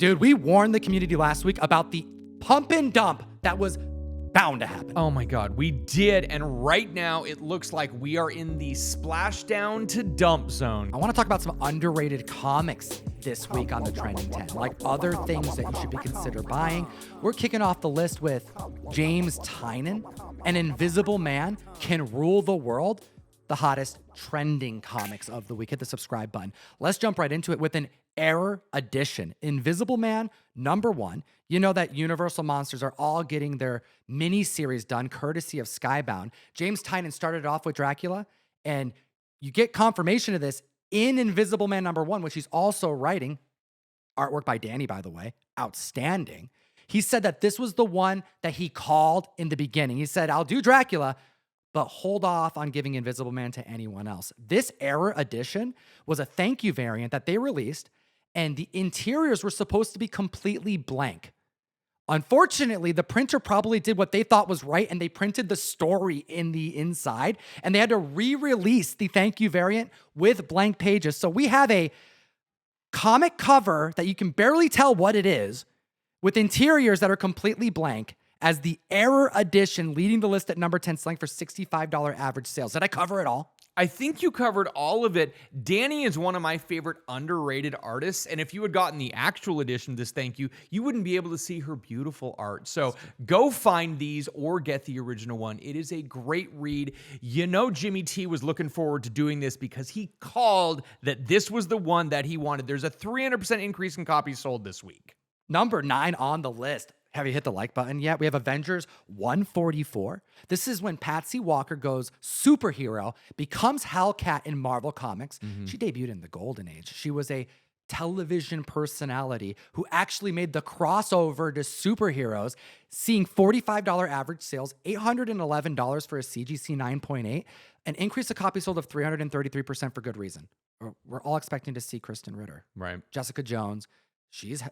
Dude, we warned the community last week about the pump and dump that was bound to happen. Oh my God, we did. And right now it looks like we are in the splashdown to dump zone. I want to talk about some underrated comics this week on the Trending 10, like other things that you should be consider buying. We're kicking off the list with James Tynion, An Invisible Man Can Rule the World, the hottest trending comics of the week. Hit the subscribe button. Let's jump right into it with an Error Edition. Invisible Man, #1. You know that Universal Monsters are all getting their mini-series done, courtesy of Skybound. James Tynion started off with Dracula, and you get confirmation of this in Invisible Man #1, which he's also writing. Artwork by Danny, by the way. Outstanding. He said that this was the one that he called in the beginning. He said, I'll do Dracula, but hold off on giving Invisible Man to anyone else. This Error Edition was a thank you variant that they released, and the interiors were supposed to be completely blank. Unfortunately, the printer probably did what they thought was right, and they printed the story in the inside, and they had to re-release the thank you variant with blank pages. So we have a comic cover that you can barely tell what it is, with interiors that are completely blank, as the Error Edition, leading the list at number 10, selling for $65 average sales. Did I cover it all? I think you covered all of it. Danny is one of my favorite underrated artists, and if you had gotten the actual edition of this thank you, you wouldn't be able to see her beautiful art. So go find these or get the original one. It is a great read. You know Jimmy T was looking forward to doing this because he called that this was the one that he wanted. There's a 300% increase in copies sold this week. Number 9 on the list. Have you hit the like button yet? We have Avengers 144. This is when Patsy Walker goes superhero, becomes Hellcat in Marvel Comics. She debuted in the Golden Age. She was a television personality who actually made the crossover to superheroes, seeing $45 average sales, $811 for a CGC 9.8, an increase of copies sold of 333% for good reason. We're all expecting to see Kristen Ritter. Right. Jessica Jones.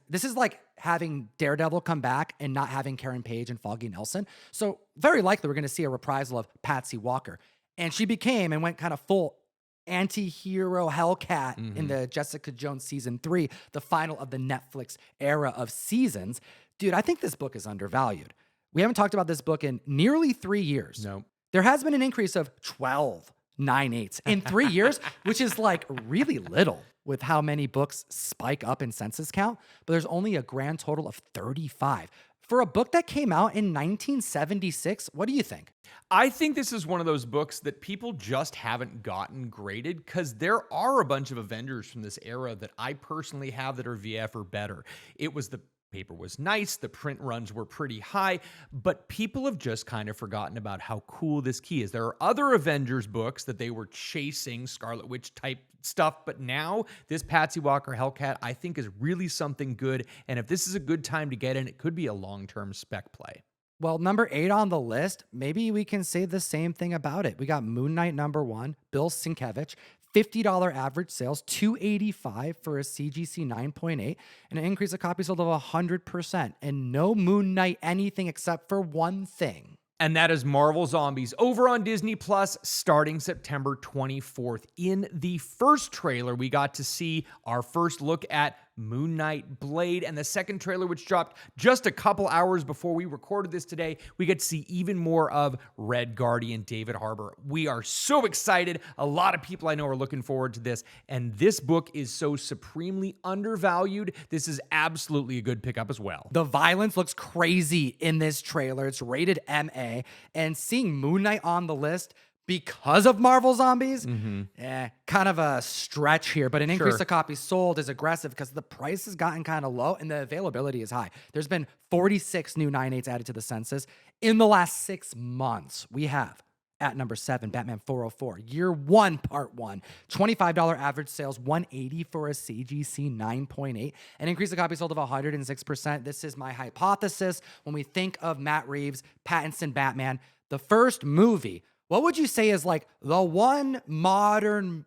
This is like having Daredevil come back and not having Karen Page and Foggy Nelson. So very likely we're going to see a reprisal of Patsy Walker. And she became and went kind of full anti-hero Hellcat in the Jessica Jones season 3, the final of the Netflix era of seasons. Dude, I think this book is undervalued. We haven't talked about this book in nearly 3 years. No. There has been an increase of 12 9/8 in 3 years, which is like really little with how many books spike up in census count, but there's only a grand total of 35. For a book that came out in 1976, what do you think? I think this is one of those books that people just haven't gotten graded because there are a bunch of Avengers from this era that I personally have that are VF or better. The paper was nice, the print runs were pretty high, but people have just kind of forgotten about how cool this key is. There are other Avengers books that they were chasing, Scarlet Witch type stuff, but now this Patsy Walker Hellcat, I think, is really something good, and if this is a good time to get in, it could be a long-term spec play. Well, number 8 on the list, maybe we can say the same thing about it. We got Moon Knight #1, Bill Sienkiewicz, $50 average sales, $285 for a CGC 9.8, and an increase of copies sold of 100%. And no Moon Knight anything except for one thing. And that is Marvel Zombies over on Disney Plus starting September 24th. In the first trailer, we got to see our first look at Moon Knight Blade, and the second trailer, which dropped just a couple hours before we recorded this today, we get to see even more of Red Guardian David Harbour. We are so excited. A lot of people I know are looking forward to this, and this book is so supremely undervalued. This is absolutely a good pickup as well. The violence looks crazy in this trailer. It's rated MA, and seeing Moon Knight on the list because of Marvel Zombies, kind of a stretch here, but an increase of copies sold is aggressive because the price has gotten kind of low and the availability is high. There's been 46 new 9/8s added to the census. In the last 6 months, we have at number 7, Batman 404, Year 1, Part 1, $25 average sales, $180 for a CGC 9.8, an increase of copies sold of 106%. This is my hypothesis. When we think of Matt Reeves, Pattinson Batman, the first movie, what would you say is like the one modern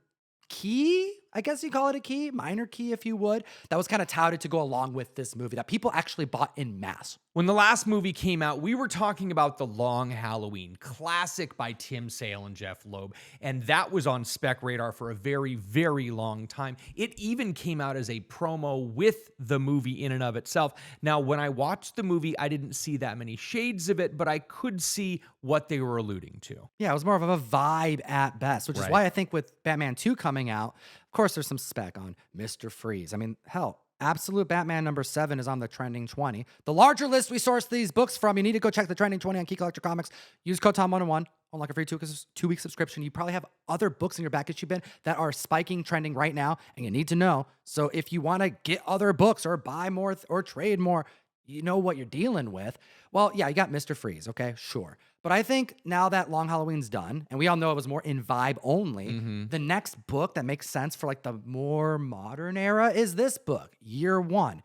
key I guess you call it a key, minor key if you would, that was kind of touted to go along with this movie that people actually bought in mass. When the last movie came out, we were talking about The Long Halloween, classic by Tim Sale and Jeff Loeb, and that was on Spec Radar for a very, very long time. It even came out as a promo with the movie in and of itself. Now, when I watched the movie, I didn't see that many shades of it, but I could see what they were alluding to. Yeah, it was more of a vibe at best, which is why I think with Batman 2 coming out, of course, there's some spec on Mr. Freeze. I mean, hell, Absolute Batman #7 is on the Trending 20. The larger list we source these books from, you need to go check the Trending 20 on Key Collector Comics. Use code TOM101 on like a free two-week subscription. You probably have other books in your back issue bin that are spiking trending right now, and you need to know. So if you want to get other books or buy more or trade more, you know what you're dealing with. Well, yeah, you got Mr. Freeze, okay? Sure. But I think now that Long Halloween's done, and we all know it was more in vibe only, the next book that makes sense for like the more modern era is this book, Year One.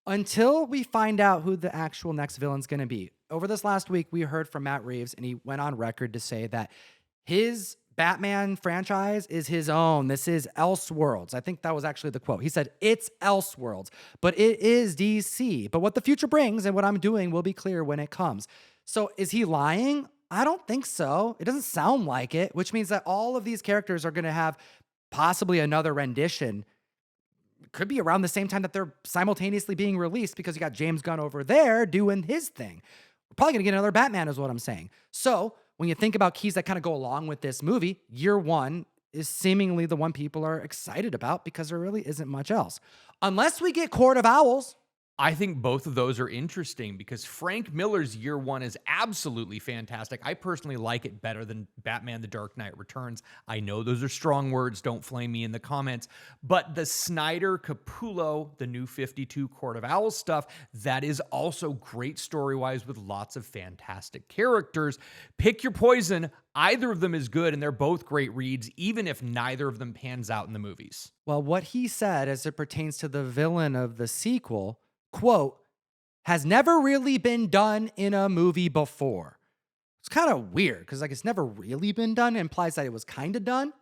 Until we find out who the actual next villain's going to be. Over this last week, we heard from Matt Reeves, and he went on record to say that his Batman franchise is his own. This is Elseworlds. I think that was actually the quote. He said, it's Elseworlds, but it is DC. But what the future brings and what I'm doing will be clear when it comes. So is he lying? I don't think so. It doesn't sound like it, which means that all of these characters are going to have possibly another rendition. Could be around the same time that they're simultaneously being released because you got James Gunn over there doing his thing. We're probably going to get another Batman is what I'm saying. So when you think about keys that kind of go along with this movie, Year One is seemingly the one people are excited about because there really isn't much else. Unless we get Court of Owls. I think both of those are interesting because Frank Miller's Year One is absolutely fantastic. I personally like it better than Batman The Dark Knight Returns. I know those are strong words. Don't flame me in the comments. But the Snyder Capullo, the New 52 Court of Owls stuff, that is also great story-wise with lots of fantastic characters. Pick your poison. Either of them is good, and they're both great reads, even if neither of them pans out in the movies. Well, what he said as it pertains to the villain of the sequel, quote, has never really been done in a movie before. It's kind of weird because like it's never really been done. It implies that it was kind of done.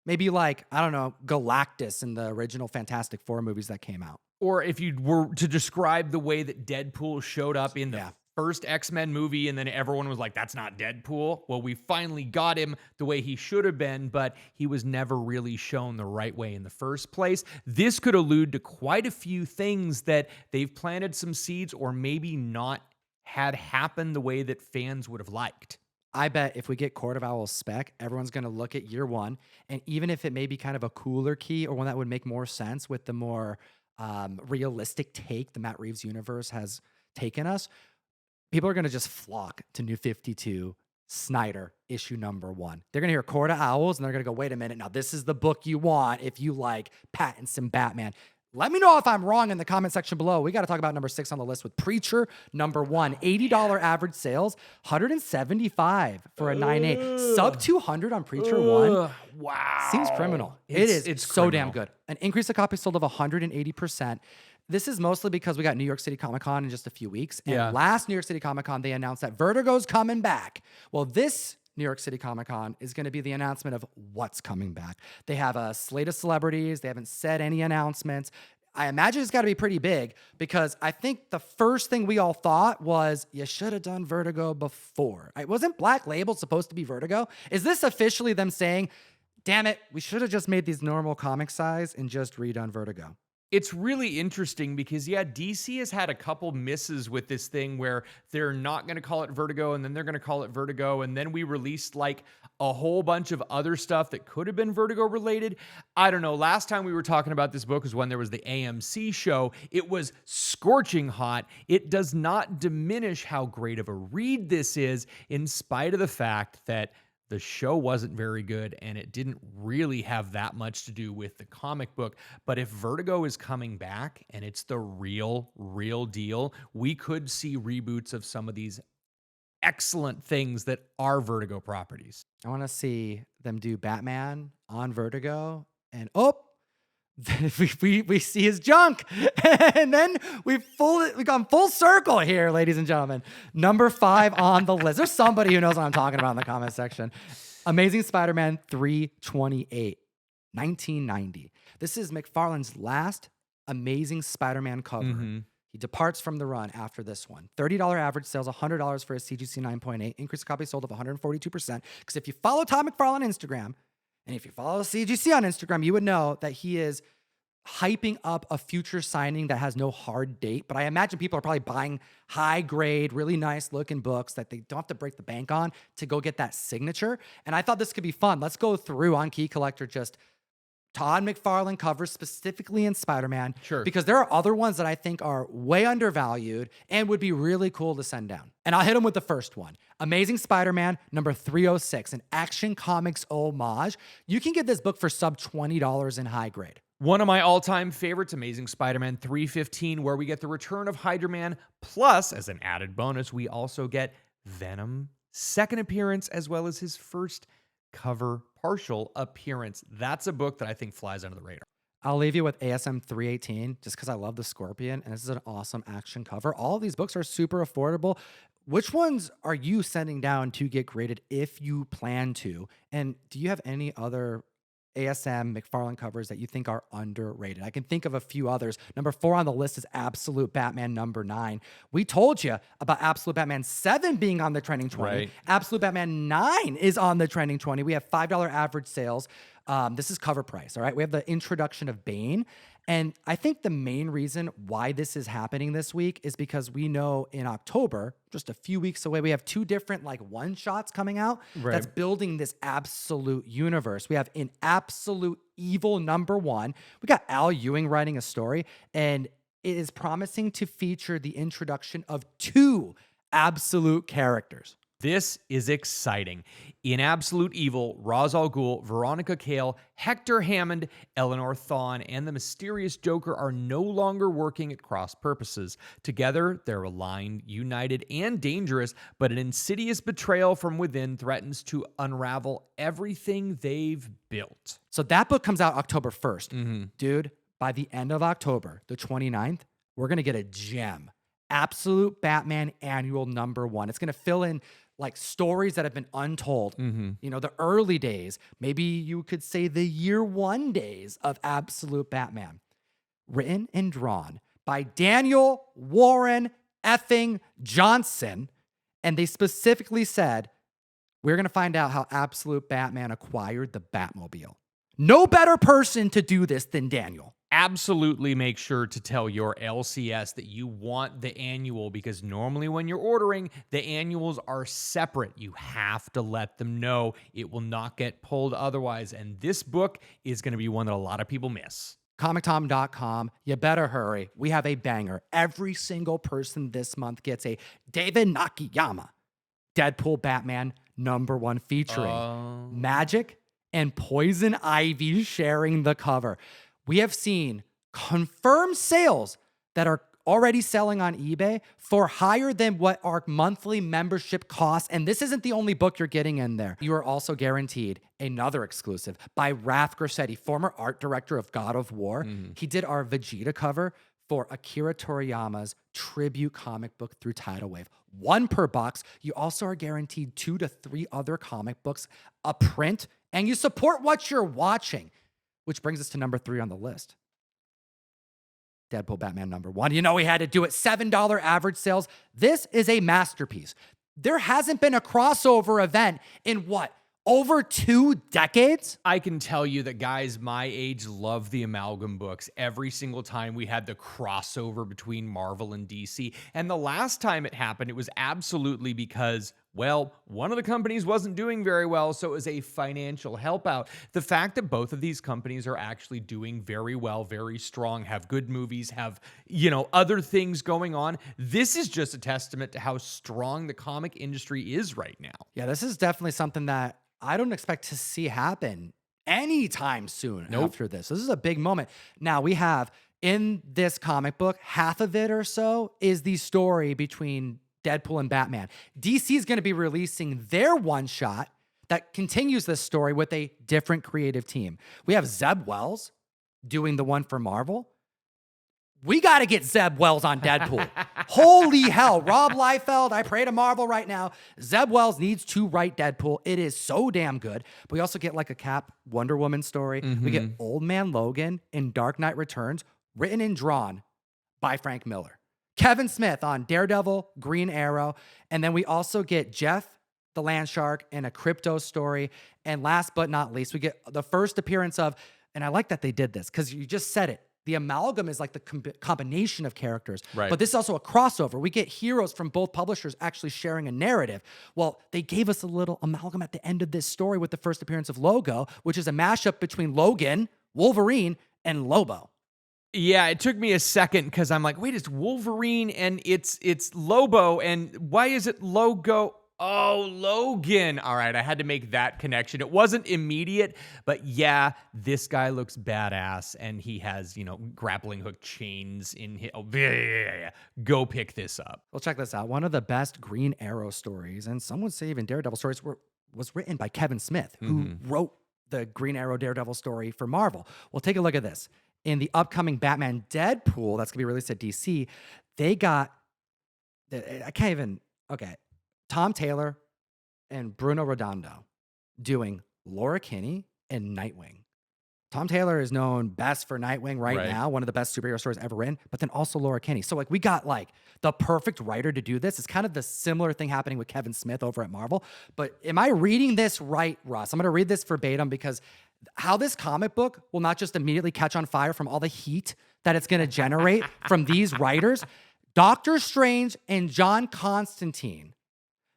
Maybe like, I don't know, Galactus in the original Fantastic Four movies that came out. Or if you were to describe the way that Deadpool showed up in the first X-Men movie, and then everyone was like, that's not Deadpool. Well, we finally got him the way he should have been, but he was never really shown the right way in the first place. This could allude to quite a few things that they've planted some seeds or maybe not had happen the way that fans would have liked. I bet if we get Court of Owls spec, everyone's going to look at Year One, and even if it may be kind of a cooler key or one that would make more sense with the more realistic take the Matt Reeves universe has taken us, people are going to just flock to New 52 Snyder issue #1. They're going to hear Court of Owls and they're going to go, wait a minute. Now, this is the book you want if you like Pattinson Batman. Let me know if I'm wrong in the comment section below. We got to talk about #6 on the list with Preacher #1. $80 average sales, $175 for a 9.8. Sub 200 on Preacher 1. Wow. Seems criminal. It's so criminal. damn good. An increase of copies sold of 180%. This is mostly because we got New York City Comic Con in just a few weeks. And last New York City Comic Con, they announced that Vertigo's coming back. Well, this New York City Comic Con is going to be the announcement of what's coming back. They have a slate of celebrities. They haven't said any announcements. I imagine it's got to be pretty big because I think the first thing we all thought was you should have done Vertigo before. Wasn't Black Label supposed to be Vertigo? Is this officially them saying, damn it, we should have just made these normal comic size and just redone Vertigo? It's really interesting because, DC has had a couple misses with this thing where they're not going to call it Vertigo and then they're going to call it Vertigo. And then we released like a whole bunch of other stuff that could have been Vertigo related. I don't know. Last time we were talking about this book was when there was the AMC show. It was scorching hot. It does not diminish how great of a read this is, in spite of the fact that the show wasn't very good and it didn't really have that much to do with the comic book. But if Vertigo is coming back and it's the real deal, we could see reboots of some of these excellent things that are Vertigo properties. I want to see them do Batman on Vertigo and we see his junk. And then we've gone full circle here, ladies and gentlemen. #5 on the list. There's somebody who knows what I'm talking about in the comment section. Amazing Spider-Man 328. 1990. This is McFarlane's last Amazing Spider-Man cover. He departs from the run after this one. $30 average sales, $100 for a CGC 9.8. Increase of copies sold of 142%. Because if you follow Todd McFarlane on Instagram, and if you follow CGC on Instagram, you would know that he is hyping up a future signing that has no hard date. But I imagine people are probably buying high grade, really nice looking books that they don't have to break the bank on to go get that signature. And I thought this could be fun. Let's go through on Key Collector just Todd McFarlane covers specifically in Spider-Man. Sure. Because there are other ones that I think are way undervalued and would be really cool to send down. And I'll hit them with the first one. Amazing Spider-Man number 306, an Action Comics homage. You can get this book for sub $20 in high grade. One of my all-time favorites, Amazing Spider-Man 315, where we get the return of Hydra Man. Plus, as an added bonus, we also get Venom's second appearance, as well as his first cover partial appearance. That's a book that I think flies under the radar. I'll leave you with ASM 318 just because I love the Scorpion, and this is an awesome action cover. All of these books are super affordable. Which ones are you sending down to get graded if you plan to? And do you have any other ASM McFarlane covers that you think are underrated? I can think of a few others. Number 4 on the list is Absolute Batman number 9. We told you about Absolute Batman 7 being on the trending 20. Right. Absolute Batman 9 is on the trending 20. We have $5 average sales. This is cover price, all right? We have the introduction of Bane. And I think the main reason why this is happening this week is because we know in October, just a few weeks away, we have 2 different like one-shots coming out that's building this absolute universe. We have in Absolute Evil number 1. We got Al Ewing writing a story, and it is promising to feature the introduction of 2 absolute characters. This is exciting. In Absolute Evil, Ra's al Ghul, Veronica Cale, Hector Hammond, Eleanor Thawne, and the mysterious Joker are no longer working at cross purposes. Together, they're aligned, united, and dangerous, but an insidious betrayal from within threatens to unravel everything they've built. So that book comes out October 1st. Dude, by the end of October, the 29th, we're going to get a gem. Absolute Batman Annual number 1. It's going to fill in like stories that have been untold. You know, the early days, maybe you could say the year 1 days of Absolute Batman. Written and drawn by Daniel Warren effing Johnson. And they specifically said, we're going to find out how Absolute Batman acquired the Batmobile. No better person to do this than Daniel. Absolutely make sure to tell your LCS that you want the annual, because normally when you're ordering, the annuals are separate. You have to let them know. It will not get pulled otherwise. And this book is going to be one that a lot of people miss. ComicTom.com, you better hurry. We have a banger. Every single person this month gets a David Nakayama Deadpool Batman number 1 featuring Magic and Poison Ivy sharing the cover. We have seen confirmed sales that are already selling on eBay for higher than what our monthly membership costs. And this isn't the only book you're getting in there. You are also guaranteed another exclusive by Raph Grassetti, former art director of God of War. He did our Vegeta cover for Akira Toriyama's tribute comic book through Tidal Wave. 1 per box. You also are guaranteed 2 to 3 other comic books, a print, and you support what you're watching. Which brings us to number 3 on the list. Deadpool Batman number 1. You know we had to do it. $7 average sales. This is a masterpiece. There hasn't been a crossover event in what? Over 2 decades? I can tell you that guys my age love the amalgam books. Every single time we had the crossover between Marvel and DC. And the last time it happened, it was absolutely because, well, one of the companies wasn't doing very well, so it was a financial help out. The fact that both of these companies are actually doing very well, very strong, have good movies, have, you know, other things going on, this is just a testament to how strong the comic industry is right now. Yeah, this is definitely something that I don't expect to see happen anytime soon after this. This is a big moment. Now, we have in this comic book, half of it or so is the story between Deadpool and Batman. DC is going to be releasing their one-shot that continues this story with a different creative team. We have Zeb Wells doing the one for Marvel. We got to get Zeb Wells on Deadpool. Holy hell. Rob Liefeld, I pray to Marvel right now. Zeb Wells needs to write Deadpool. It is so damn good. But we also get like a Cap Wonder Woman story. We get Old Man Logan in Dark Knight Returns, written and drawn by Frank Miller. Kevin Smith on Daredevil, Green Arrow. And then we also get Jeff the Land Shark in a crypto story. And last but not least, we get the first appearance of, and I like that they did this because you just said it. The amalgam is like the combination of characters. Right. But this is also a crossover. We get heroes from both publishers actually sharing a narrative. Well, they gave us a little amalgam at the end of this story with the first appearance of Logo, which is a mashup between Logan, Wolverine, and Lobo. Yeah, it took me a second because I'm like, wait, it's Wolverine and it's Lobo, and why is it Logo? Oh, Logan. All right, I had to make that connection. It wasn't immediate, but yeah, this guy looks badass, and he has, grappling hook chains in his... Oh, yeah. Go pick this up. Well, check this out. One of the best Green Arrow stories, and some would say even Daredevil stories, was written by Kevin Smith, who wrote the Green Arrow Daredevil story for Marvel. Well, take a look at this. In the upcoming Batman Deadpool that's going to be released at DC, they got... I can't even... Okay. Tom Taylor and Bruno Redondo doing Laura Kinney and Nightwing. Tom Taylor is known best for Nightwing right now, one of the best superhero stories ever written, but then also Laura Kinney. So we got the perfect writer to do this. It's kind of the similar thing happening with Kevin Smith over at Marvel. But am I reading this right, Russ? I'm going to read this verbatim because how this comic book will not just immediately catch on fire from all the heat that it's going to generate from these writers. Doctor Strange and John Constantine,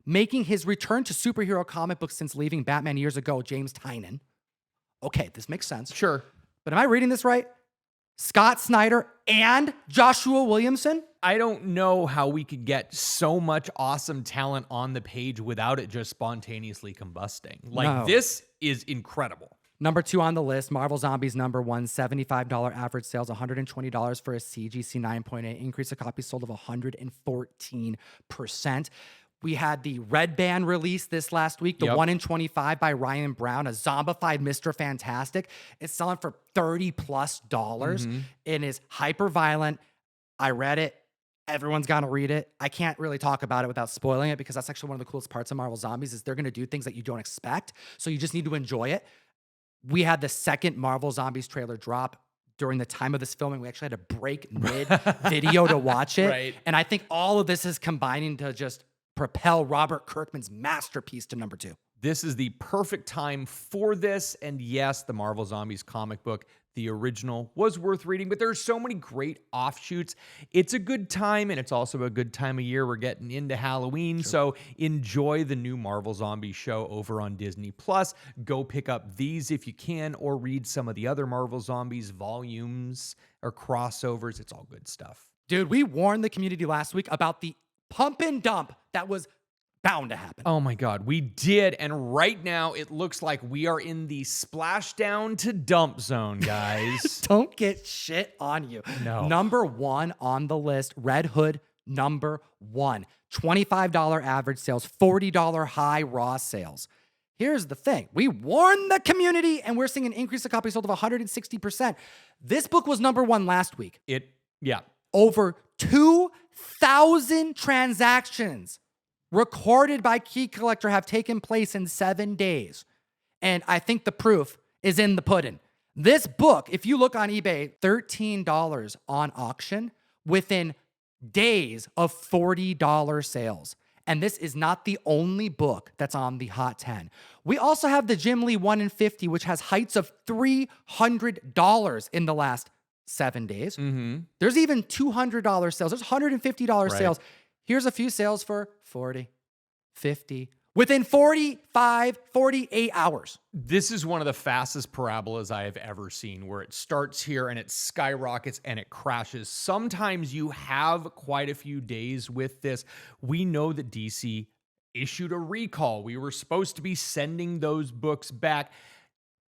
making his return to superhero comic books since leaving Batman years ago, James Tynion. Okay, this makes sense. Sure. But am I reading this right? Scott Snyder and Joshua Williamson? I don't know how we could get so much awesome talent on the page without it just spontaneously combusting. This is incredible. Number 2 on the list, Marvel Zombies number 1, $75 average sales, $120 for a CGC 9.8, increase of copies sold of 114%. We had the Red Band release this last week, the 1 in 25 by Ryan Brown, a zombified Mr. Fantastic. It's selling for $30+ and is hyper violent. I read it. Everyone's got to read it. I can't really talk about it without spoiling it because that's actually one of the coolest parts of Marvel Zombies is they're going to do things that you don't expect. So you just need to enjoy it. We had the second Marvel Zombies trailer drop during the time of this filming. We actually had to break mid video to watch it. Right. And I think all of this is combining to just propel Robert Kirkman's masterpiece to number 2. This is the perfect time for this. And yes, the Marvel Zombies comic book, the original, was worth reading, but there's so many great offshoots. It's a good time, and it's also a good time of year. We're getting into Halloween, so enjoy the new Marvel Zombies show over on Disney+. Go pick up these if you can, or read some of the other Marvel Zombies volumes or crossovers. It's all good stuff. Dude, we warned the community last week about the pump and dump that was bound to happen. Oh my God, we did. And right now it looks like we are in the splashdown to dump zone, guys. Don't get shit on you. No. Number 1 on the list, Red Hood number 1. $25 average sales, $40 high raw sales. Here's the thing. We warned the community and we're seeing an increase of copies sold of 160%. This book was number 1 last week. Over 2,000 transactions recorded by Key Collector have taken place in 7 days. And I think the proof is in the pudding. This book, if you look on eBay, $13 on auction within days of $40 sales. And this is not the only book that's on the Hot 10. We also have the Jim Lee 1 in 50, which has heights of $300 in the last 7 days. There's even $200 sales. There's $150 sales. Here's a few sales for 40, 50, within 45, 48 hours. This is one of the fastest parabolas I have ever seen, where it starts here and it skyrockets and it crashes. Sometimes you have quite a few days with this. We know that DC issued a recall. We were supposed to be sending those books back.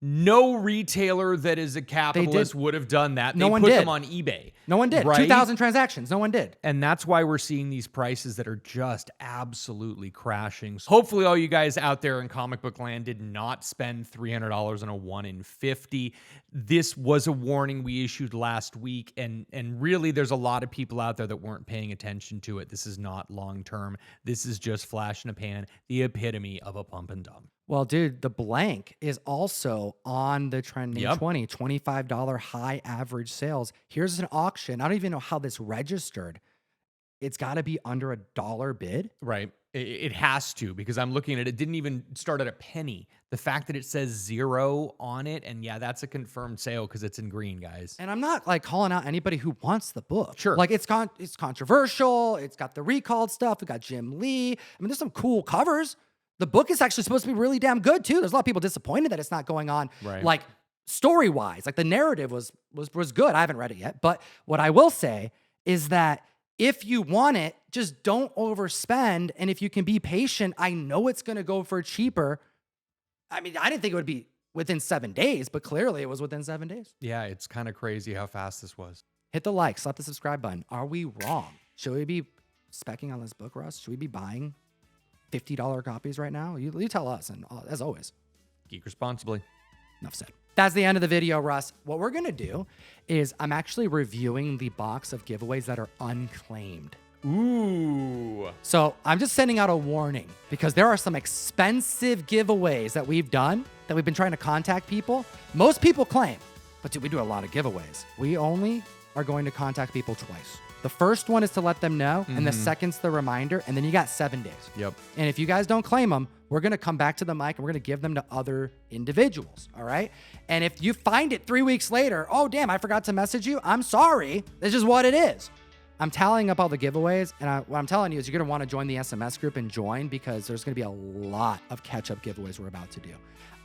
No retailer that is a capitalist would have done that. No they one put did. them on eBay. No one did. Right? 2,000 transactions. No one did. And that's why we're seeing these prices that are just absolutely crashing. So hopefully all you guys out there in comic book land did not spend $300 on a 1 in 50. This was a warning we issued last week. And really, there's a lot of people out there that weren't paying attention to it. This is not long-term. This is just flash in a pan, the epitome of a pump and dump. Well, dude, the blank is also on the trending $25 high average sales. Here's an auction. I don't even know how this registered. It's got to be under $1 bid. Right. It has to, because I'm looking at it. It didn't even start at a penny. The fact that it says 0 on it, and yeah, that's a confirmed sale because it's in green, guys. And I'm not like calling out anybody who wants the book. Sure. Like it's controversial. It's got the recalled stuff. We got Jim Lee. I mean, there's some cool covers. The book is actually supposed to be really damn good too. There's a lot of people disappointed that it's not going on like story-wise. Like the narrative was good. I haven't read it yet. But what I will say is that if you want it, just don't overspend. And if you can be patient, I know it's going to go for cheaper. I mean, I didn't think it would be within 7 days, but clearly it was within 7 days. Yeah, it's kind of crazy how fast this was. Hit the like, slap the subscribe button. Are we wrong? Should we be speccing on this book, Russ? Should we be buying $50 copies right now? You tell us, and as always, Geek responsibly. Enough said. That's the end of the video, Russ. What we're going to do is I'm actually reviewing the box of giveaways that are unclaimed. Ooh. So I'm just sending out a warning because there are some expensive giveaways that we've done that we've been trying to contact people. Most people claim, but dude, we do a lot of giveaways. We only are going to contact people twice. The first one is to let them know, and the second's the reminder, and then you got 7 days. Yep. And if you guys don't claim them, we're going to come back to the mic and we're going to give them to other individuals, all right? And if you find it 3 weeks later, oh, damn, I forgot to message you. I'm sorry. This is what it is. I'm tallying up all the giveaways, and what I'm telling you is you're going to want to join the SMS group and join because there's going to be a lot of catch-up giveaways we're about to do.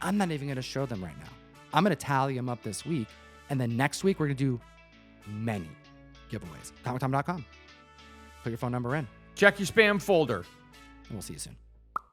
I'm not even going to show them right now. I'm going to tally them up this week, and then next week we're going to do many giveaways. ComicTime.com. Put your phone number in, Check your spam folder. and we'll see you soon.